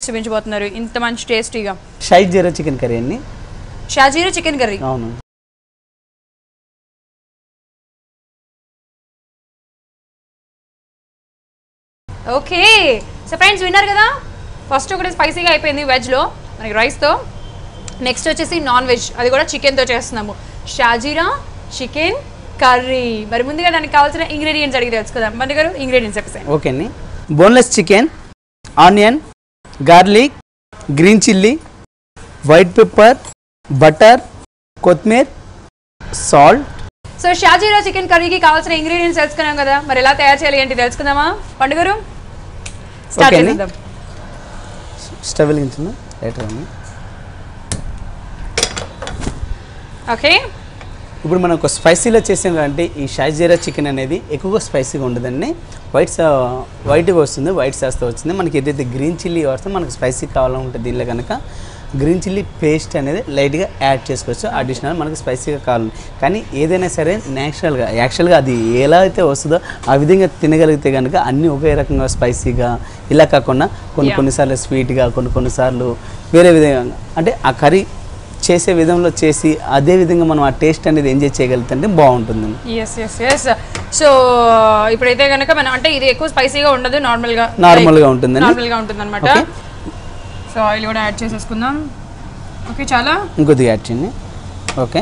చూపించబోతున్నారు ఇంత మంచి టేస్టీగా? షాజీరా చికెన్ కర్రీ అండి. షాజీరా చికెన్ కర్రీ. అవును. ఓకే, సో ఫ్రెండ్స్ విన్నారు కదా, ఫస్ట్ ఒకటి స్పైసీగా అయిపోయింది వెజ్లో మనకి రైస్తో. నెక్స్ట్ వచ్చేసి నాన్ వెజ్, అది కూడా చికెన్తో చేస్తున్నాము, షాజీరా చికెన్ కర్రీ. మరి ముందుగా దానికి కావాల్సిన ఇంగ్రీడియంట్స్ అడిగి తెలుసుకుందాం. మన గారు ఇంగ్రీడియంట్స్ చెప్పేసి. ఓకే అండి. Boneless chicken, onion, garlic, green chilli, white pepper, butter, కొత్తిమీర, సాల్ట్. సో షాజీరా చికెన్ కర్రీకి కావాల్సిన ఇంగ్రీడియంట్స్ తెలుసుకున్నాం కదా, మరి ఎలా తయారు చేయాలి ఏంటి తెలుసుకుందామా? పండుగరు స్టార్ట్ చేద్దాం. స్టవ్ వెలిగించుకుందాం. ఓకే, ఇప్పుడు మనం ఒక స్పైసీలో చేసామంటే ఈ షాజీరా చికెన్ అనేది ఎక్కువగా స్పైసీగా ఉండదండి. వైట్గా వస్తుంది, వైట్ సాస్తో వచ్చింది. మనకి ఏదైతే గ్రీన్ చిల్లీ వస్తుందో మనకు స్పైసీ కావాలంటే దీనిలో కనుక గ్రీన్ చిల్లీ పేస్ట్ అనేది లైట్గా యాడ్ చేసుకోవచ్చు. అడిషనల్ మనకు స్పైసీగా కావాలి. కానీ ఏదైనా సరే యాక్చువల్గా అది ఎలా అయితే వస్తుందో ఆ విధంగా తినగలిగితే కనుక అన్నీ ఒకే రకంగా స్పైసీగా ఇలా కాకుండా కొన్నిసార్లు స్వీట్గా, కొన్నిసార్లు వేరే విధంగా, అంటే ఆ కర్రీ చేసే విధంలో చేసి అదే విధంగా మనం ఆ టేస్ట్ అనేది ఎంజాయ్ చేయగలుగుతుంటే బాగుంటుంది. సో ఇప్పుడైతే కనుక మనం అంటే ఇది ఎక్కువ స్పైసీగా ఉండదు, నార్మల్గా ఉంటుంది అనమాట. సో ఆయిల్ కూడా యాడ్ చేసేసుకుందాం. ఓకే, చాలా ఇంకొద్దిగా యాడ్ చేయండి. ఓకే,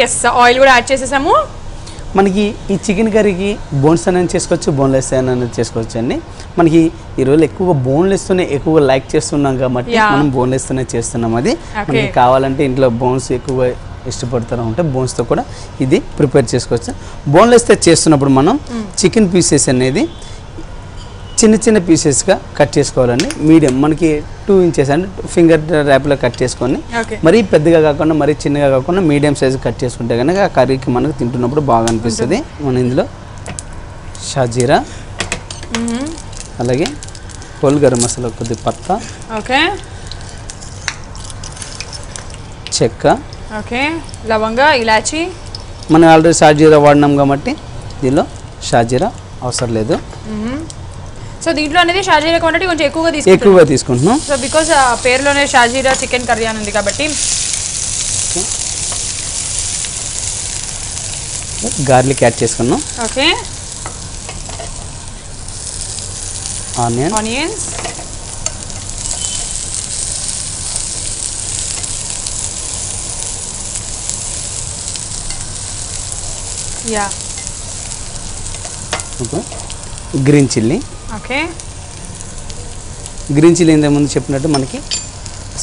ఎస్ ఆయిల్ కూడా యాడ్ చేసేసాము. మనకి ఈ చికెన్ కర్రీకి బోన్స్ అనేది చేసుకోవచ్చు, బోన్లెస్ అనేది చేసుకోవచ్చు అండి. మనకి ఈరోజు ఎక్కువగా బోన్లెస్తోనే ఎక్కువగా లైక్ చేస్తున్నాం కాబట్టి మనం బోన్లెస్తోనే చేస్తున్నాం. అది మనకి కావాలంటే ఇంట్లో బోన్స్ ఎక్కువగా ఇష్టపడుతూ ఉంటే బోన్స్తో కూడా ఇది ప్రిపేర్ చేసుకోవచ్చు. బోన్లెస్తో చేస్తున్నప్పుడు మనం చికెన్ పీసెస్ అనేది చిన్న చిన్న పీసెస్గా కట్ చేసుకోవాలండి. మీడియం మనకి 2 ఇంచెస్ అంటే ఫింగర్ ర్యాప్లో కట్ చేసుకొని, మరీ పెద్దగా కాకుండా మరీ చిన్నగా కాకుండా మీడియం సైజు కట్ చేసుకుంటే కనుక ఆ కర్రీకి మనకు తింటున్నప్పుడు బాగా అనిపిస్తుంది. మనం ఇందులో షాజీరా, అలాగే హోల్ గరం మసాలా, కొద్ది పత్తా, చెక్క, లవంగా, ఇలాచి. మనం ఆల్రెడీ షాజీరా వాడినాం కాబట్టి దీనిలో షాజీరా అవసరం లేదు. సో దీంట్లో అనేది షాజీరా క్వాంటిటీ కొంచెం ఎక్కువగా తీసుకుంటున్నాం. సో బికాజ్ పేరులోనే షాజీరా చికెన్ కర్రీ అని ఉంది కాబట్టి. గార్లిక్ యాడ్ చేసుకున్నాం. Okay, onions, green chilli. Okay, green chilli ఇంతకుముందు చెప్పినట్టు మనకి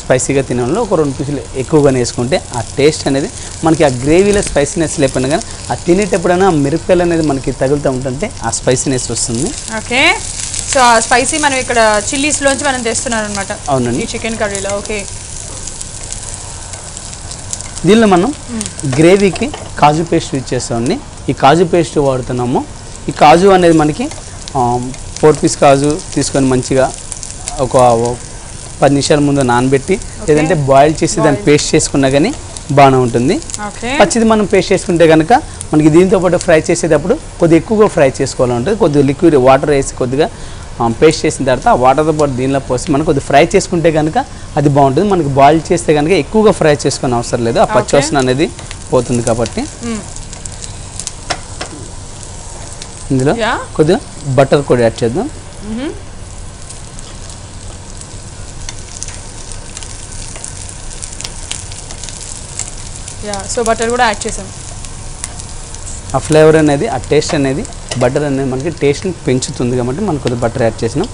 స్పైసీగా తినడంలో ఒక 2 పీసులు ఎక్కువగానే వేసుకుంటే ఆ టేస్ట్ అనేది మనకి ఆ గ్రేవీలో స్పైసీనెస్ లేకుండా కానీ ఆ తినేటప్పుడైనా ఆ మిరపకాయలు అనేది మనకి తగులుతూ ఉంటుంటే ఆ స్పైసీనెస్ వస్తుంది. ఓకే, సో ఆ స్పైసీ మనం ఇక్కడ చిల్లీస్లోంచి మనం తెస్తున్నాం అనమాట. అవునండి, చికెన్ కర్రీలో. ఓకే, దీనిలో మనం గ్రేవీకి కాజు పేస్ట్ యూజ్ చేస్తామండి. ఈ కాజు పేస్ట్ వాడుతున్నాము. ఈ కాజు అనేది మనకి 4 పీస్ కాజు తీసుకొని మంచిగా ఒక 10 నిమిషాల ముందు నానబెట్టి లేదంటే బాయిల్ చేసి దాన్ని పేస్ట్ చేసుకున్నా కానీ బాగానే ఉంటుంది. పచ్చిది మనం పేస్ట్ చేసుకుంటే కనుక మనకి దీంతో పాటు ఫ్రై చేసేటప్పుడు కొద్దిగా ఎక్కువగా ఫ్రై చేసుకోవాలని ఉంటుంది. కొద్దిగా లిక్విడ్ వాటర్ వేసి కొద్దిగా పేస్ట్ చేసిన తర్వాత ఆ వాటర్తో పాటు దీనిలో పోసి మనం కొద్దిగా ఫ్రై చేసుకుంటే కనుక అది బాగుంటుంది. మనకి బాయిల్ చేస్తే కనుక ఎక్కువగా ఫ్రై చేసుకునే అవసరం లేదు, ఆ పచ్చివాసన అనేది పోతుంది కాబట్టి. ఇందులో కొద్దిగా బటర్ కూడా యాడ్ చేద్దాం. సో బటర్ కూడా యాడ్ చేసాం. ఆ ఫ్లేవర్ అనేది, ఆ టేస్ట్ అనేది, బటర్ అనేది మనకి టేస్ట్ని పెంచుతుంది కాబట్టి మనం కొద్దిగా బటర్ యాడ్ చేసినాం.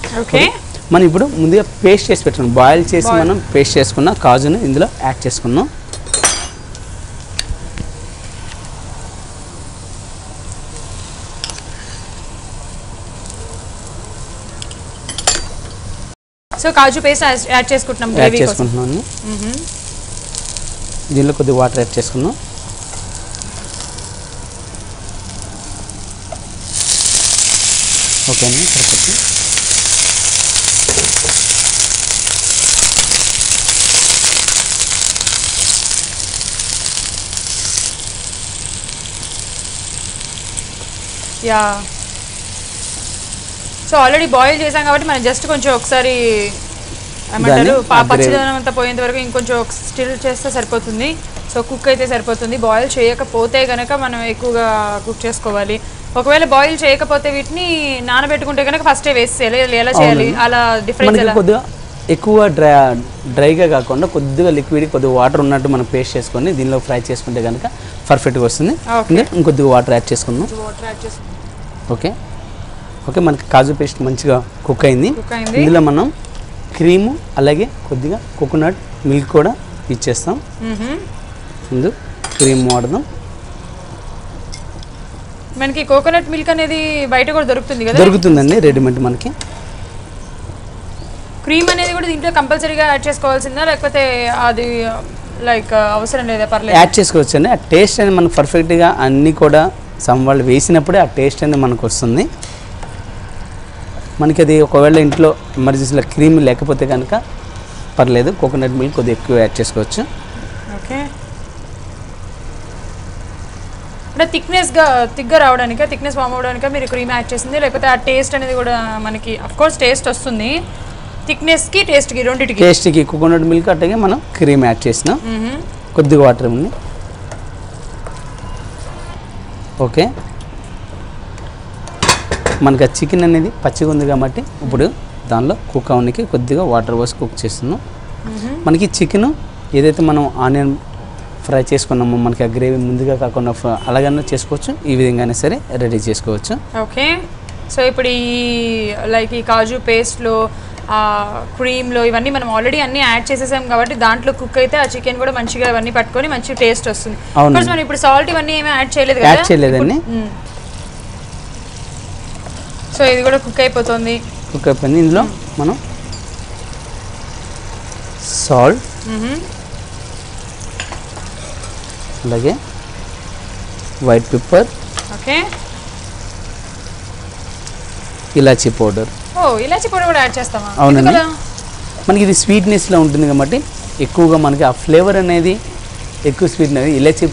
మనం ఇప్పుడు ముందుగా పేస్ట్ చేసి పెట్టుకున్నాం, బాయిల్ చేసి మనం పేస్ట్ చేసుకున్న కాజును ఇందులో యాడ్ చేసుకున్నాం. సో కాజు పేస్ట్ యాడ్ చేసుకుంటున్నాం. దీనిలో కొద్దిగా వాటర్ యాడ్ చేసుకున్నాం. ఓకే అండి, సరిపోతుంది. సో ఆల్రెడీ బాయిల్ చేసాం కాబట్టి మనం జస్ట్ కొంచెం ఒకసారి ఏమంటారు పచ్చిదనం అంతా పోయేంత వరకు ఇంకొంచెం స్టిల్ చేస్తే సరిపోతుంది. సో కుక్ అయితే సరిపోతుంది. బాయిల్ చేయకపోతే కనుక మనం ఎక్కువగా కుక్ చేసుకోవాలి. ఒకవేళ బాయిల్ చేయకపోతే వీటిని నానబెట్టుకుంటే కనుక ఫస్టే వేసేయాలి. ఎలా చేయాలి? అలా డిఫరెన్స్ ఎలా? కొద్దిగా ఎక్కువ డ్రైగా కాకుండా కొద్దిగా లిక్విడ్ కొద్దిగా వాటర్ ఉన్నట్టు మనం పేస్ట్ చేసుకొని దీనిలో ఫ్రై చేసుకుంటే కనుక పర్ఫెక్ట్గా వస్తుంది. ఇంకొద్దిగా వాటర్ యాడ్ చేసుకుందాం. ఓకే ఓకే, మనకి కాజు పేస్ట్ మంచిగా కుక్ అయింది. ఇందులో మనం క్రీము అలాగే కొద్దిగా కోకోనట్ మిల్క్ కూడా ఇచ్చేస్తాం. ముందు క్రీమ్ వాడదాం. మనకి కోకోనట్ మిల్క్ అనేది బయట కూడా దొరుకుతుంది కదా? దొరుకుతుందండి రెడీమేడ్. మనకి క్రీమ్ అనేది కూడా దీంట్లో కంపల్సరీగా యాడ్ చేసుకోవాల్సిందా లేకపోతే అది లైక్ అవసరం లేదా? పర్లేదు, యాడ్ చేసుకోవచ్చు అండి. ఆ టేస్ట్ అనేది మనకు పర్ఫెక్ట్గా అన్నీ కూడా వాళ్ళు వేసినప్పుడే ఆ టేస్ట్ అనేది మనకు వస్తుంది. మనకి అది ఒకవేళ ఇంట్లో ఎమర్జెన్సీలో క్రీమ్ లేకపోతే కనుక పర్లేదు, కోకోనట్ మిల్క్ కొద్దిగా ఎక్కువ యాడ్ చేసుకోవచ్చు. ఓకే, అంటే థిక్గా రావడానికి, థిక్నెస్ ఫామ్ అవడానికి మీరు క్రీమ్ యాడ్ చేసింది లేకపోతే ఆ టేస్ట్ అనేది కూడా మనకి అఫ్కోర్స్ టేస్ట్ వస్తుంది. థిక్నెస్కి టేస్ట్కి రెండింటికి. టేస్ట్కి కోకోనట్ మిల్క్ అట్లాగే మనం క్రీమ్ యాడ్ చేసినాం. కొద్దిగా వాటర్ ఉంది. ఓకే, మనకి ఆ చికెన్ అనేది పచ్చిగా ఉంది కాబట్టి ఇప్పుడు దానిలో కుక్ అవడానికి కొద్దిగా వాటర్ పోసి కుక్ చేస్తున్నాం. మనకి చికెన్ ఏదైతే మనం ఆనియన్ ఫ్రై చేసుకున్నామో మనకి ఆ గ్రేవీ ముందుగా కాకుండా అలాగన్నా చేసుకోవచ్చు, ఈ విధంగానే సరే రెడీ చేసుకోవచ్చు. ఓకే, సో ఇప్పుడు ఈ కాజు పేస్ట్లో క్రీమ్లో ఇవన్నీ మనం ఆల్రెడీ అన్ని యాడ్ చేసేసాం కాబట్టి దాంట్లో కుక్ అయితే ఆ చికెన్ కూడా మంచిగా ఇవన్నీ పట్టుకొని మంచి టేస్ట్ వస్తుంది. మనం ఇప్పుడు సాల్ట్ ఇవన్నీ ఏమీ యాడ్ చేయలేదు కదా? యాడ్ చేయలేదండి. సో ఇది కూడా కుక్ అయిపోతుంది. కుక్ అయిపోయింది. ఇందులో మనం సాల్ట్ అలాగే వైట్ పెప్పర్, ఓకే, ఇలాచీ పౌడర్. ఇలాచీ పౌడర్ కూడా యాడ్ చేస్తామా? అవునండి, మనకి ఇది స్వీట్నెస్లో ఉంటుంది కాబట్టి ఎక్కువగా మనకి ఆ ఫ్లేవర్ అనేది ఎక్కువ స్వీట్ అనేది ఇలాచీ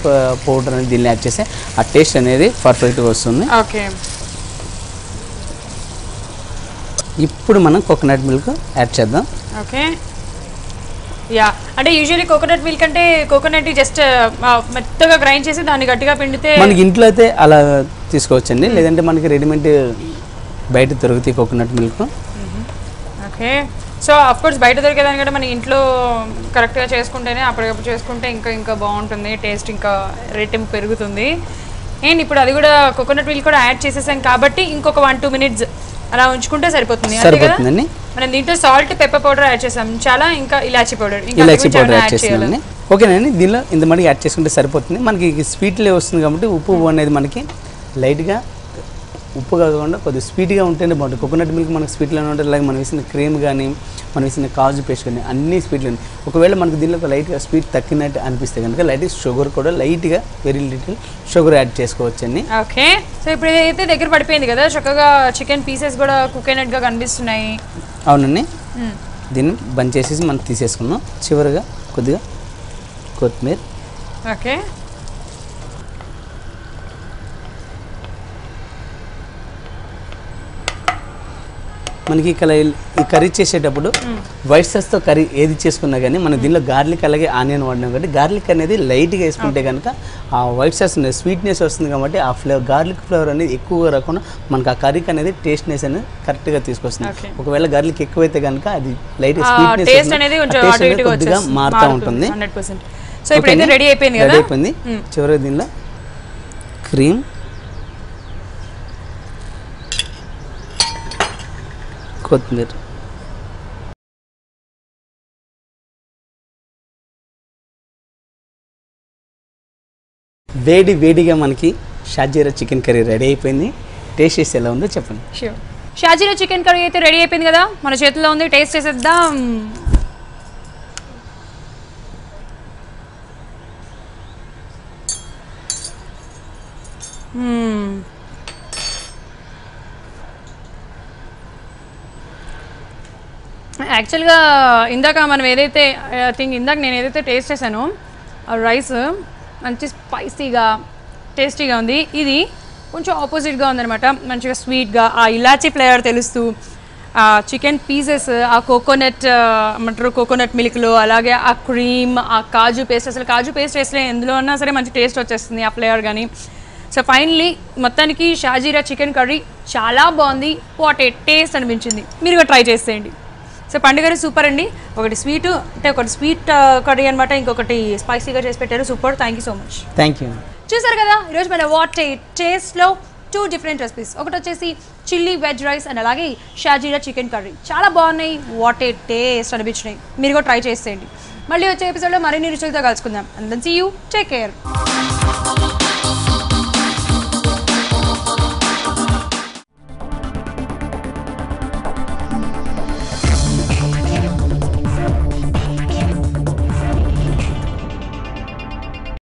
పౌడర్ అనేది దీన్ని యాడ్ చేస్తే ఆ టేస్ట్ అనేది పర్ఫెక్ట్గా వస్తుంది. ఓకే, ఇప్పుడు మనం కోకోనట్ మిల్క్ యాడ్ చేద్దాం. ఓకే, యా, అంటే యూజువల్లీ కోకోనట్ మిల్క్ అంటే కోకోనట్ జస్ట్ మెత్తగా గ్రైండ్ చేసి దాన్ని గట్టిగా పిండితే మనకి ఇంట్లో అయితే అలా తీసుకోవచ్చండి, లేదంటే మనకి రెడీమేడ్ బయట దొరుకుతాయి coconut milk. Okay, so of course బయట దొరికేదానికంటే మన ఇంట్లో కరెక్ట్గా చేసుకుంటేనే అప్పటికప్పుడు చేసుకుంటే ఇంకా బాగుంటుంది, టేస్ట్ ఇంకా రెట్టింపు పెరుగుతుంది. అండ్ ఇప్పుడు అది కూడా కోకోనట్ మిల్క్ కూడా యాడ్ చేసేసాం కాబట్టి ఇంకొక 1-2 minutes అలా ఉంచుకుంటే సరిపోతుంది. సరిపోతుందండి. మనం దీంట్లో సాల్ట్, పెప్పర్ పౌడర్ యాడ్ చేసాం, చాలా ఇంకా ఇలాచీ పౌడర్ యాడ్ చేయాలండి. ఓకేనండి, దీనిలో ఇంత మటుకు యాడ్ చేసుకుంటే సరిపోతుంది. మనకి స్వీట్లే వస్తుంది కాబట్టి ఉప్పు అనేది మనకి లైట్గా ఉప్పు కాకుండా కొద్దిగా స్వీట్గా ఉంటేనే బాగుంటుంది. కోకోనట్ మిల్క్ మనకి స్వీట్లోనే ఉంటుంది. అలాగే మనం వేసిన క్రీమ్ కానీ మనం వేసిన కాజు పేస్ట్ కానీ అన్నీ స్వీట్లు. ఒకవేళ మనకు దీనిలో లైట్గా స్వీట్ తక్కినట్టు అనిపిస్తే కనుక లైట్గా షుగర్ కూడా లైట్గా వెరీ లిటిల్ షుగర్ యాడ్ చేసుకోవచ్చండి. ఓకే, సో ఇప్పుడు అయితే దగ్గర పడిపోయింది కదా, చక్కగా చికెన్ పీసెస్ కూడా కుక్ అయినట్టుగా కనిపిస్తున్నాయి. అవునండి, దీన్ని బంద్ చేసేసి మనం తీసేసుకున్నాం. చివరిగా కొద్దిగా కొత్తిమీర. ఓకే, మనకి ఇక్కడ ఈ కర్రీ చేసేటప్పుడు వైట్ సాస్తో కర్రీ ఏది చేసుకున్నా కానీ మనం దీనిలో గార్లిక్ అలాగే ఆనియన్ వాడినాం కాబట్టి గార్లిక్ అనేది లైట్గా వేసుకుంటే కనుక ఆ వైట్ సాస్ స్వీట్నెస్ వస్తుంది కాబట్టి ఆ గార్లిక్ ఫ్లేవర్ అనేది ఎక్కువగా రాకుండా మనకు ఆ కర్రీకి అనేది టేస్ట్నెస్ అనేది కరెక్ట్గా తీసుకొస్తుంది. ఒకవేళ గార్లిక్ ఎక్కువైతే కనుక అది లైట్ స్వీట్నెస్ కొద్దిగా మారుతూ ఉంటుంది. సో ఇప్పుడు రెడీ అయిపోయింది కదా, రెడీ అయిపోయింది. చివరిగా దీనిలో క్రీమ్, కొత్తిమీర, వేడిగా మనకి షాజీరా చికెన్ కర్రీ రెడీ అయిపోయింది. టేస్ట్ చేసి ఎలా ఉందో చెప్పండి. షూర్, షాజీరా చికెన్ కర్రీ అయితే రెడీ అయిపోయింది కదా, మన చేతిలో ఉంది, టేస్ట్ చేసేద్దాం. యాక్చువల్గా ఇందాక మనం ఏదైతే ఇందాక నేను ఏదైతే టేస్ట్ చేశానో ఆ రైస్ మంచి స్పైసీగా టేస్టీగా ఉంది. ఇది కొంచెం ఆపోజిట్గా ఉందనమాట. మంచిగా స్వీట్గా ఆ ఇలాచీ ఫ్లేవర్ తెలుస్తూ, ఆ చికెన్ పీసెస్, ఆ కోకోనట్ ఏమంటారు కోకోనట్ మిల్క్లో, అలాగే ఆ క్రీమ్, ఆ కాజు పేస్ట్, అసలు కాజు పేస్ట్ వేస్తే ఎందులో ఉన్నా సరే మంచి టేస్ట్ వచ్చేస్తుంది ఆ ఫ్లేవర్ కానీ. సో ఫైనలీ మొత్తానికి షాజీరా చికెన్ కర్రీ చాలా బాగుంది. వాట్ ఏ టేస్ట్ అనిపించింది. మీరు కూడా ట్రై చేసేయండి. సో పండుగ సూపర్ అండి. ఒకటి స్వీట్ అంటే ఒకటి స్వీట్ కర్రీ అనమాట, ఇంకొకటి స్పైసీగా చేసి పెట్టారు. Super, thank you so much. Thank you. చూసారు కదా ఈరోజు మన వాట్ ఏ టేస్ట్లో 2 డిఫరెంట్ రెసిపీస్. ఒకటి వచ్చేసి చిల్లీ వెజ్ రైస్ అండ్ అలాగే షాజీరా చికెన్ కర్రీ. చాలా బాగున్నాయి, వాట్ ఏ టేస్ట్ అనిపించినాయి. మీరు కూడా ట్రై చేసేయండి. మళ్ళీ వచ్చే ఎపిసోడ్లో మరిన్ని రుచులతో కలుసుకుందాం. And then see you, take care.